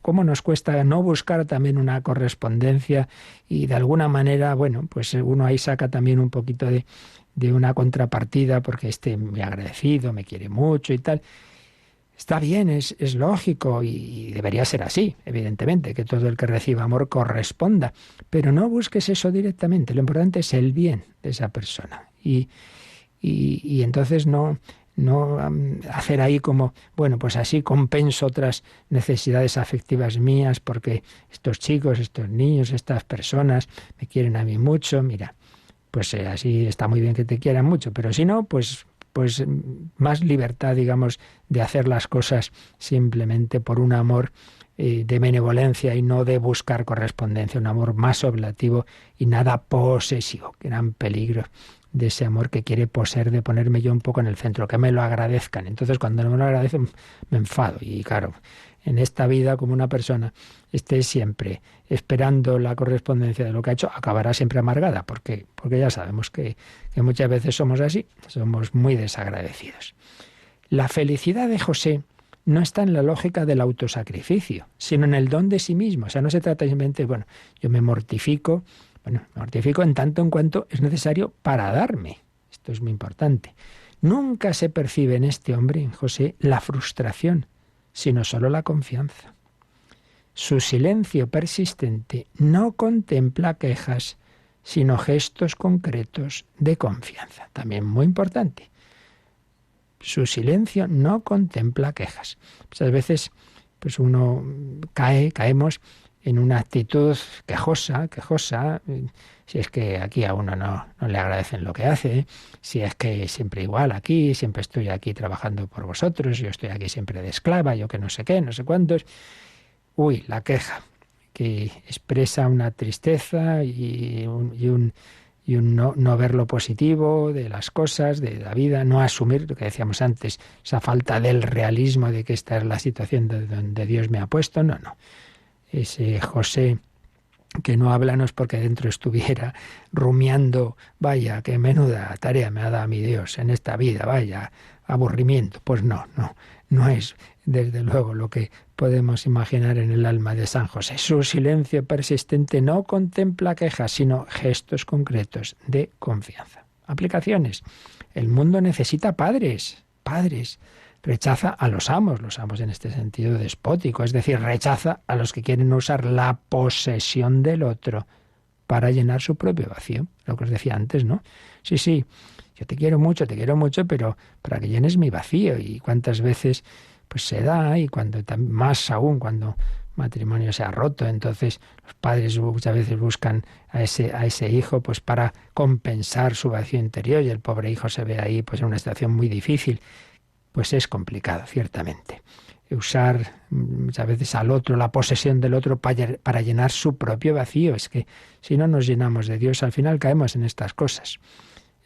¿cómo nos cuesta no buscar también una correspondencia? Y de alguna manera, bueno, pues uno ahí saca también un poquito de una contrapartida, porque me ha agradecido, me quiere mucho y tal. Está bien, es lógico y debería ser así, evidentemente, que todo el que reciba amor corresponda, pero no busques eso directamente. Lo importante es el bien de esa persona. Y entonces no hacer ahí como, bueno, pues así compenso otras necesidades afectivas mías porque estos chicos, estos niños, estas personas me quieren a mí mucho. Mira, pues así está muy bien que te quieran mucho, pero si no, pues más libertad, digamos, de hacer las cosas simplemente por un amor de benevolencia y no de buscar correspondencia, un amor más oblativo y nada posesivo. Gran peligro de ese amor que quiere poseer, de ponerme yo un poco en el centro, que me lo agradezcan. Entonces, cuando no me lo agradecen, me enfado. Y claro, en esta vida, como una persona esté siempre esperando la correspondencia de lo que ha hecho, acabará siempre amargada, porque ya sabemos que muchas veces somos así, somos muy desagradecidos. La felicidad de José no está en la lógica del autosacrificio, sino en el don de sí mismo. O sea, no se trata simplemente, bueno, yo me mortifico en tanto en cuanto es necesario para darme. Esto es muy importante. Nunca se percibe en este hombre, en José, la frustración, sino solo la confianza. Su silencio persistente no contempla quejas, sino gestos concretos de confianza. También muy importante. Su silencio no contempla quejas. Muchas veces pues uno caemos en una actitud quejosa, si es que aquí a uno no le agradecen lo que hace, si es que siempre igual aquí, siempre estoy aquí trabajando por vosotros, yo estoy aquí siempre de esclava, yo que no sé qué, no sé cuántos. Uy, la queja, que expresa una tristeza y un no ver lo positivo de las cosas, de la vida, no asumir lo que decíamos antes, esa falta del realismo de que esta es la situación de donde Dios me ha puesto, no. Ese José que no habla no es porque dentro estuviera rumiando, vaya, qué menuda tarea me ha dado mi Dios en esta vida, vaya, aburrimiento. Pues no es desde luego lo que podemos imaginar en el alma de San José. Su silencio persistente no contempla quejas, sino gestos concretos de confianza. Aplicaciones. El mundo necesita padres rechaza a los amos en este sentido despótico, es decir, rechaza a los que quieren usar la posesión del otro para llenar su propio vacío, lo que os decía antes, ¿no? Sí, yo te quiero mucho, pero para que llenes mi vacío. Y cuántas veces pues se da, y cuando más aún cuando matrimonio se ha roto, entonces los padres muchas veces buscan a ese hijo pues para compensar su vacío interior, y el pobre hijo se ve ahí pues en una situación muy difícil. Pues es complicado, ciertamente. Usar muchas veces al otro, la posesión del otro para llenar su propio vacío. Es que si no nos llenamos de Dios, al final caemos en estas cosas.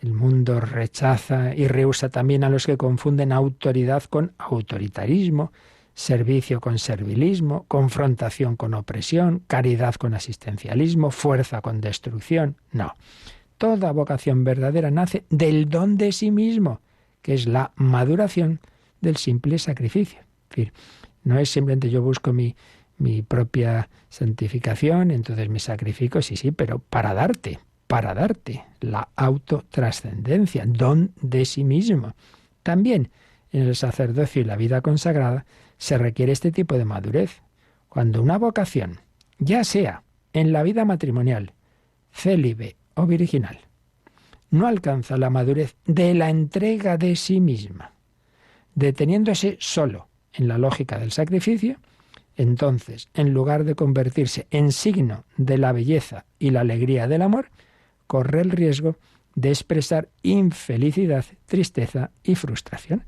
El mundo rechaza y rehúsa también a los que confunden autoridad con autoritarismo, servicio con servilismo, confrontación con opresión, caridad con asistencialismo, fuerza con destrucción. No. Toda vocación verdadera nace del don de sí mismo, que es la maduración del simple sacrificio. Es decir, no es simplemente yo busco mi propia santificación, entonces me sacrifico, sí, pero para darte la autotrascendencia, don de sí mismo. También en el sacerdocio y la vida consagrada se requiere este tipo de madurez. Cuando una vocación, ya sea en la vida matrimonial, célibe o virginal, no alcanza la madurez de la entrega de sí misma, deteniéndose solo en la lógica del sacrificio, entonces, en lugar de convertirse en signo de la belleza y la alegría del amor, corre el riesgo de expresar infelicidad, tristeza y frustración.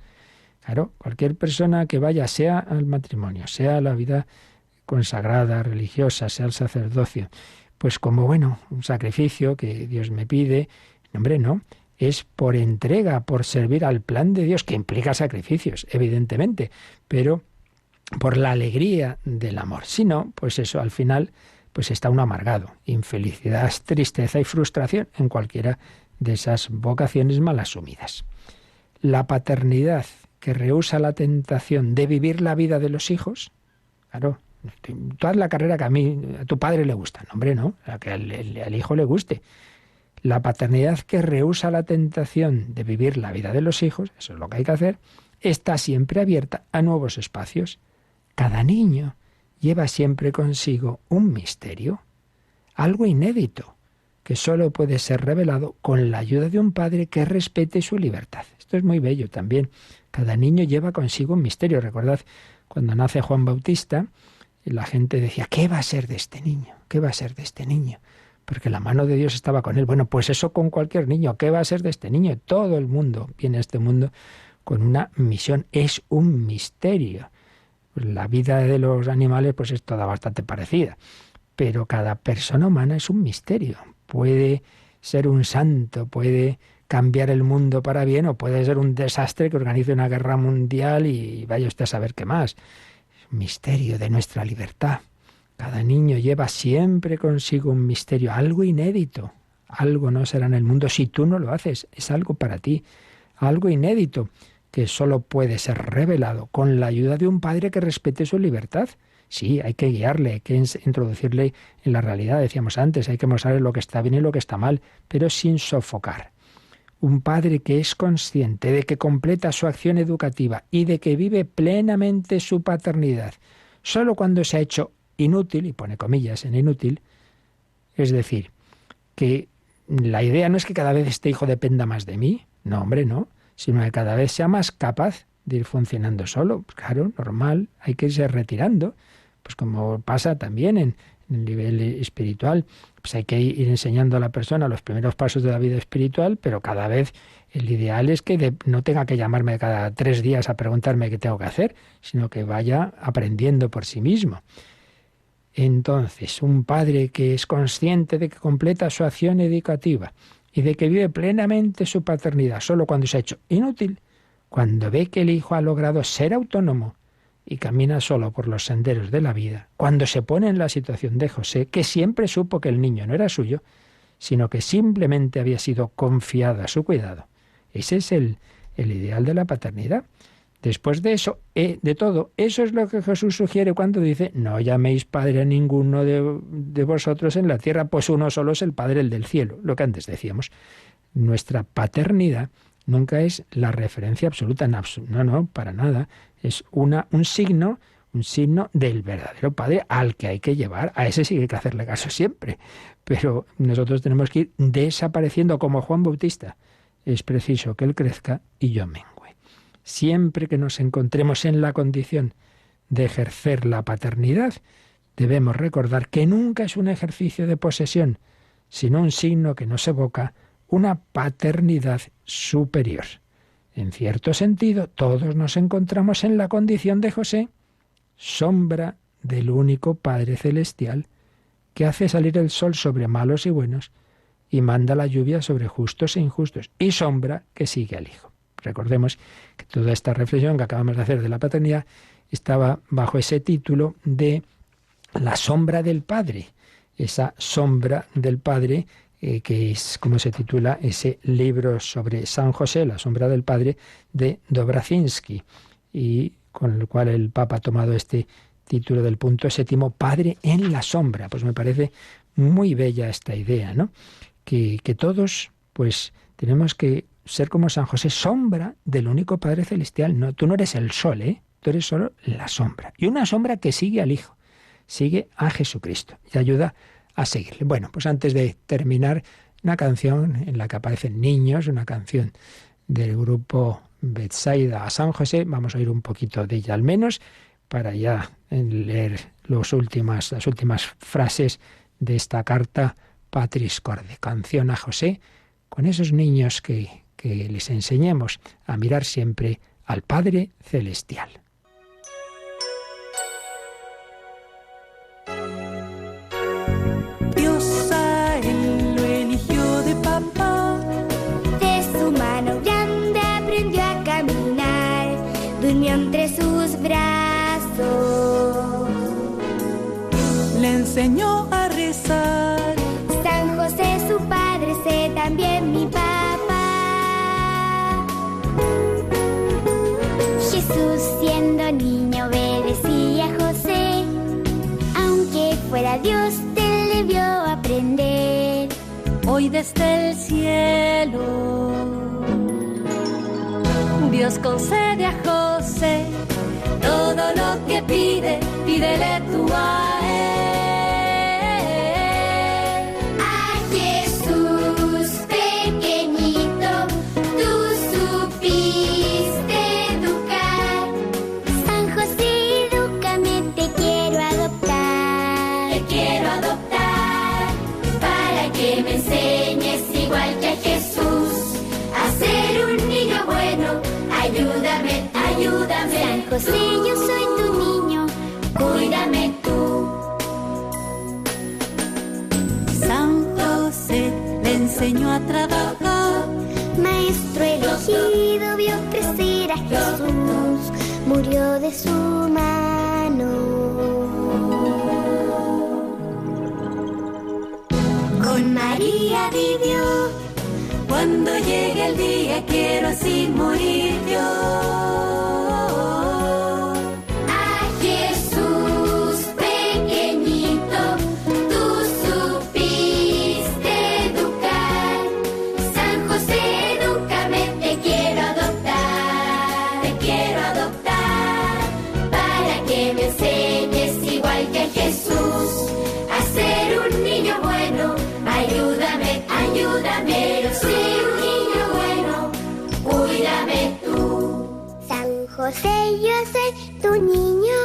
Claro, cualquier persona que vaya, sea al matrimonio, sea a la vida consagrada, religiosa, sea al sacerdocio, pues como un sacrificio que Dios me pide, hombre, no, es por entrega, por servir al plan de Dios, que implica sacrificios, evidentemente, pero por la alegría del amor. Si no, pues eso, al final, pues está uno amargado, infelicidad, tristeza y frustración en cualquiera de esas vocaciones mal asumidas. La paternidad que rehúsa la tentación de vivir la vida de los hijos, claro, tú haz la carrera que a tu padre le gusta, no, hombre, no, a que al hijo le guste. La paternidad que rehúsa la tentación de vivir la vida de los hijos, eso es lo que hay que hacer, está siempre abierta a nuevos espacios. Cada niño lleva siempre consigo un misterio, algo inédito, que solo puede ser revelado con la ayuda de un padre que respete su libertad. Esto es muy bello también. Cada niño lleva consigo un misterio. Recordad, cuando nace Juan Bautista, la gente decía, ¿qué va a ser de este niño? ¿Qué va a ser de este niño? Porque la mano de Dios estaba con él. Bueno, pues eso con cualquier niño. ¿Qué va a ser de este niño? Todo el mundo viene a este mundo con una misión. Es un misterio. La vida de los animales pues es toda bastante parecida, pero cada persona humana es un misterio. Puede ser un santo, puede cambiar el mundo para bien, o puede ser un desastre que organice una guerra mundial y vaya usted a saber qué más. Es un misterio de nuestra libertad. Cada niño lleva siempre consigo un misterio, algo inédito. Algo no será en el mundo si tú no lo haces. Es algo para ti, algo inédito, que solo puede ser revelado con la ayuda de un padre que respete su libertad. Sí, hay que guiarle, hay que introducirle en la realidad, decíamos antes, hay que mostrarle lo que está bien y lo que está mal, pero sin sofocar. Un padre que es consciente de que completa su acción educativa y de que vive plenamente su paternidad, solo cuando se ha hecho inútil, y pone comillas en inútil, es decir, que la idea no es que cada vez este hijo dependa más de mí, no, hombre, no, sino que cada vez sea más capaz de ir funcionando solo. Pues claro, normal, hay que irse retirando. Pues como pasa también en el nivel espiritual, pues hay que ir enseñando a la persona los primeros pasos de la vida espiritual, pero cada vez el ideal es que no tenga que llamarme cada 3 días a preguntarme qué tengo que hacer, sino que vaya aprendiendo por sí mismo. Entonces, un padre que es consciente de que completa su acción educativa y de que vive plenamente su paternidad solo cuando se ha hecho inútil, cuando ve que el hijo ha logrado ser autónomo y camina solo por los senderos de la vida, cuando se pone en la situación de José, que siempre supo que el niño no era suyo, sino que simplemente había sido confiado a su cuidado. Ese es el ideal de la paternidad. Después de eso, de todo, eso es lo que Jesús sugiere cuando dice, no llaméis padre a ninguno de vosotros en la tierra, pues uno solo es el Padre, el del cielo, lo que antes decíamos. Nuestra paternidad nunca es la referencia absoluta, no, para nada. Es un signo del verdadero Padre al que hay que llevar. A ese sí que hay que hacerle caso siempre. Pero nosotros tenemos que ir desapareciendo como Juan Bautista. Es preciso que Él crezca y yo mengüe. Siempre que nos encontremos en la condición de ejercer la paternidad, debemos recordar que nunca es un ejercicio de posesión, sino un signo que nos evoca una paternidad superior. En cierto sentido, todos nos encontramos en la condición de José, sombra del único Padre Celestial, que hace salir el sol sobre malos y buenos y manda la lluvia sobre justos e injustos, y sombra que sigue al Hijo. Recordemos que toda esta reflexión que acabamos de hacer de la paternidad estaba bajo ese título de la sombra del Padre, esa sombra del Padre, que es como se titula ese libro sobre San José, la sombra del Padre, de Dobrazinski, y con el cual el Papa ha tomado este título del punto 7, Padre en la sombra. Pues me parece muy bella esta idea, ¿no? Que todos, pues, tenemos que ser como San José, sombra del único Padre Celestial. No, tú no eres el sol, tú eres solo la sombra. Y una sombra que sigue al Hijo, sigue a Jesucristo y ayuda a seguirle. Bueno, pues antes de terminar, una canción en la que aparecen niños, una canción del grupo Betsaida a San José. Vamos a oír un poquito de ella al menos, para ya leer las últimas frases de esta carta Patris Corde, canción a José, con esos niños que les enseñemos a mirar siempre al Padre Celestial. Dios a él lo eligió de papá, de su mano grande aprendió a caminar, durmió entre sus brazos, le enseñó a rezar. San José su padre, sé también mi papá. Jesús siendo niño obedecía a José, aunque fuera Dios te le vio aprender. Hoy desde el cielo Dios concede a José todo lo que pide, pídele tú a él. San José, yo soy tu niño, cuídame tú. San José le enseñó a trabajar, maestro elegido vio crecer a Jesús, murió de su mano. Con María vivió, cuando llegue el día quiero así morir yo. José, yo soy tu niño,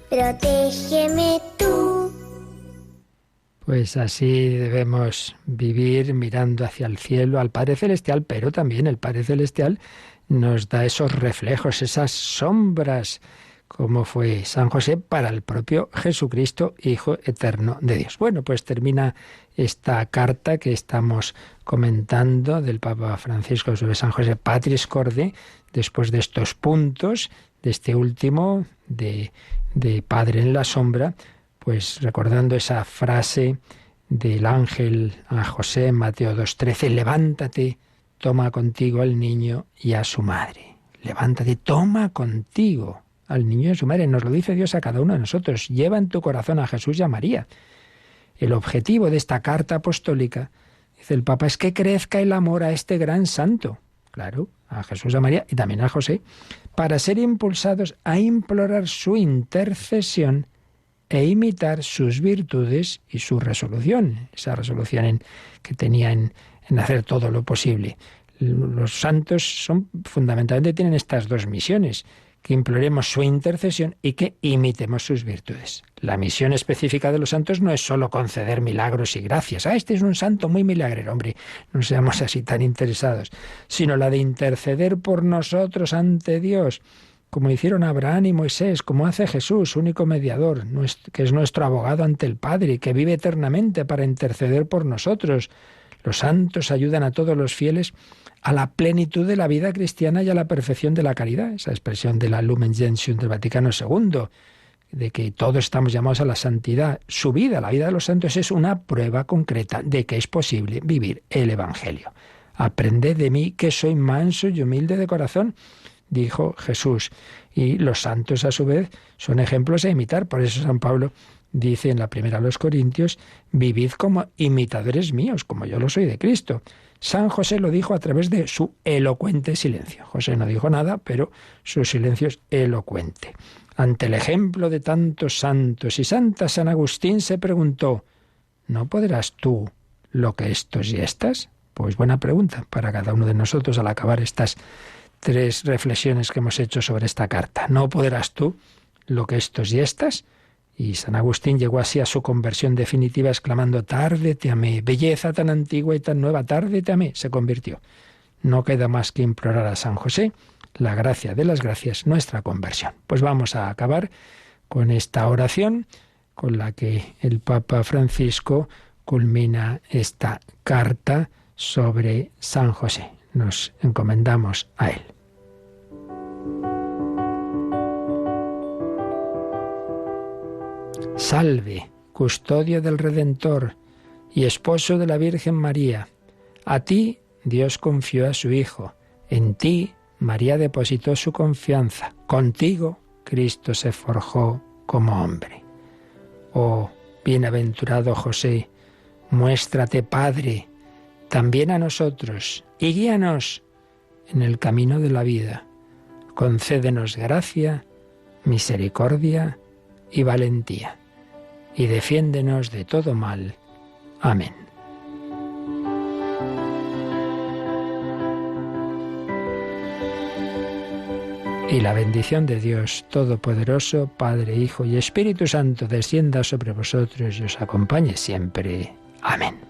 protégeme tú. Pues así debemos vivir mirando hacia el cielo, al Padre Celestial, pero también el Padre Celestial nos da esos reflejos, esas sombras, como fue San José para el propio Jesucristo, Hijo eterno de Dios. Bueno, pues termina esta carta que estamos comentando del Papa Francisco sobre San José, Patris Corde, después de estos puntos, de este último, de Padre en la sombra, pues recordando esa frase del ángel a José en Mateo 2:13, levántate, toma contigo al niño y a su madre. Levántate, toma contigo al niño y a su madre. Nos lo dice Dios a cada uno de nosotros. Lleva en tu corazón a Jesús y a María. El objetivo de esta carta apostólica, dice el Papa, es que crezca el amor a este gran santo, claro, a Jesús, a María y también a José, para ser impulsados a implorar su intercesión e imitar sus virtudes y su resolución, esa resolución que tenía en hacer todo lo posible. Los santos fundamentalmente tienen estas dos misiones, que imploremos su intercesión y que imitemos sus virtudes. La misión específica de los santos no es solo conceder milagros y gracias. Este es un santo muy milagrero, hombre, no seamos así tan interesados, sino la de interceder por nosotros ante Dios, como hicieron Abraham y Moisés, como hace Jesús, único mediador, que es nuestro abogado ante el Padre y que vive eternamente para interceder por nosotros. Los santos ayudan a todos los fieles a la plenitud de la vida cristiana y a la perfección de la caridad, esa expresión de la Lumen Gentium del Vaticano II, de que todos estamos llamados a la santidad. Su vida, la vida de los santos, es una prueba concreta de que es posible vivir el Evangelio. Aprended de mí que soy manso y humilde de corazón, dijo Jesús. Y los santos, a su vez, son ejemplos a imitar. Por eso San Pablo dice en la primera a los Corintios, vivid como imitadores míos, como yo lo soy de Cristo. San José lo dijo a través de su elocuente silencio. José no dijo nada, pero su silencio es elocuente. Ante el ejemplo de tantos santos y santas, San Agustín se preguntó, ¿no podrás tú lo que estos y estas? Pues buena pregunta para cada uno de nosotros al acabar estas 3 reflexiones que hemos hecho sobre esta carta. ¿No podrás tú lo que estos y estas? Y San Agustín llegó así a su conversión definitiva exclamando, tarde te amé, belleza tan antigua y tan nueva, tarde te amé, se convirtió. No queda más que implorar a San José, la gracia de las gracias, nuestra conversión. Pues vamos a acabar con esta oración con la que el Papa Francisco culmina esta carta sobre San José. Nos encomendamos a él. Salve, custodio del Redentor y esposo de la Virgen María. A ti Dios confió a su Hijo. En ti María depositó su confianza. Contigo Cristo se forjó como hombre. Oh, bienaventurado José, muéstrate Padre también a nosotros y guíanos en el camino de la vida. Concédenos gracia, misericordia y valentía, y defiéndenos de todo mal. Amén. Y la bendición de Dios Todopoderoso, Padre, Hijo y Espíritu Santo, descienda sobre vosotros y os acompañe siempre. Amén.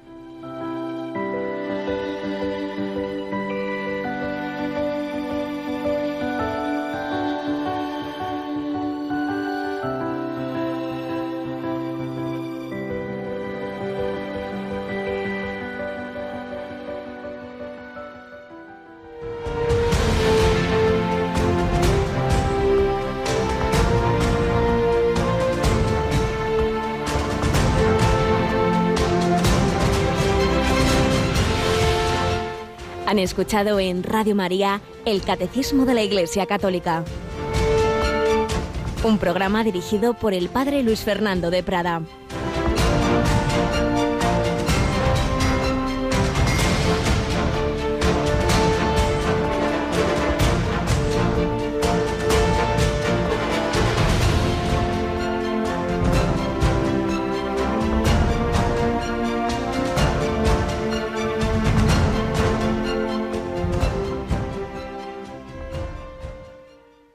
Han escuchado en Radio María el Catecismo de la Iglesia Católica, un programa dirigido por el Padre Luis Fernando de Prada.